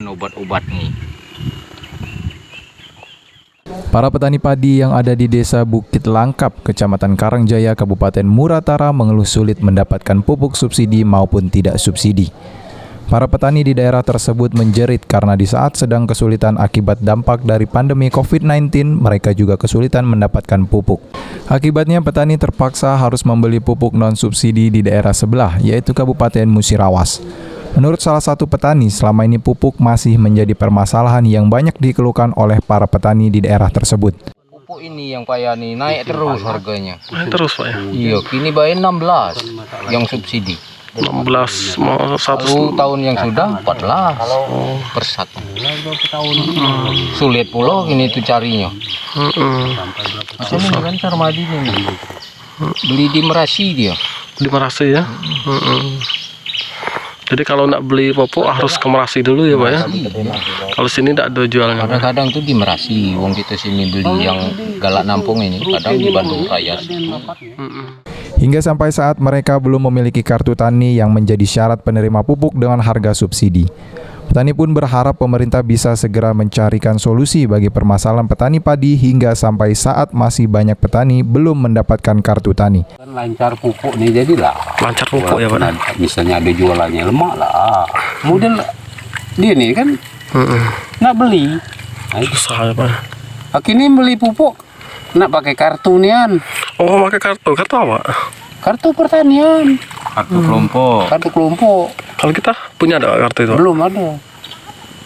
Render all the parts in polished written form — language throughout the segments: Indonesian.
Obat-obat nih. Para petani padi yang ada di Desa Bukit Langkap, Kecamatan Karangjaya, Kabupaten Muratara mengeluh sulit mendapatkan pupuk subsidi maupun tidak subsidi. Para petani di daerah tersebut menjerit karena di saat sedang kesulitan akibat dampak dari pandemi COVID-19, mereka juga kesulitan mendapatkan pupuk. Akibatnya petani terpaksa harus membeli pupuk non-subsidi di daerah sebelah, yaitu Kabupaten Musirawas. Menurut salah satu petani, selama ini pupuk masih menjadi permasalahan yang banyak dikeluhkan oleh para petani di daerah tersebut. Pupuk ini yang payah nih naik terus harganya. Naik terus Pak ya? Iya, kini bayar 16 yang subsidi. 16 mau satu Tahun yang sudah 14 per satu. Sulit pula gini tuh carinya. Macam ini kan Sarmadi nih. Beli di Merasi dia. di Merasi ya. Jadi kalau nak beli pupuk harus ke Merasi dulu ya Pak ya. Kalau sini tidak ada jualnya. Kadang-kadang tuh di Merasi, wong kita sini beli yang Galak Nampung ini, kadang di Bandung Raya. Hingga sampai saat mereka belum memiliki kartu tani yang menjadi syarat penerima pupuk dengan harga subsidi. Petani pun berharap pemerintah bisa segera mencarikan solusi bagi permasalahan petani padi hingga sampai saat masih banyak petani belum mendapatkan kartu tani. Lancar pupuk nih jadilah. Lancar pupuk ya Pak. Misalnya ada jualannya lemak lah. Kemudian dia nih kan nak beli. Susah ya Pak. Akhirnya beli pupuk nak pakai kartu nian. Oh pakai kartu. Kartu apa? Kartu pertanian. Kartu kelompok. Kartu kelompok. Kalau kita punya ada kartu itu? Belum ada.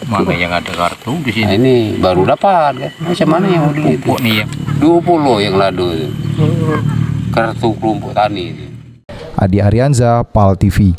Mana yang ada kartu di Nah, sini? ini baru dapat kan. Macam mana yang mau beli itu? Pupuk nih ya. 20 yang lado itu. Kartu kelompok tani itu. Adi Arianza, PAL TV.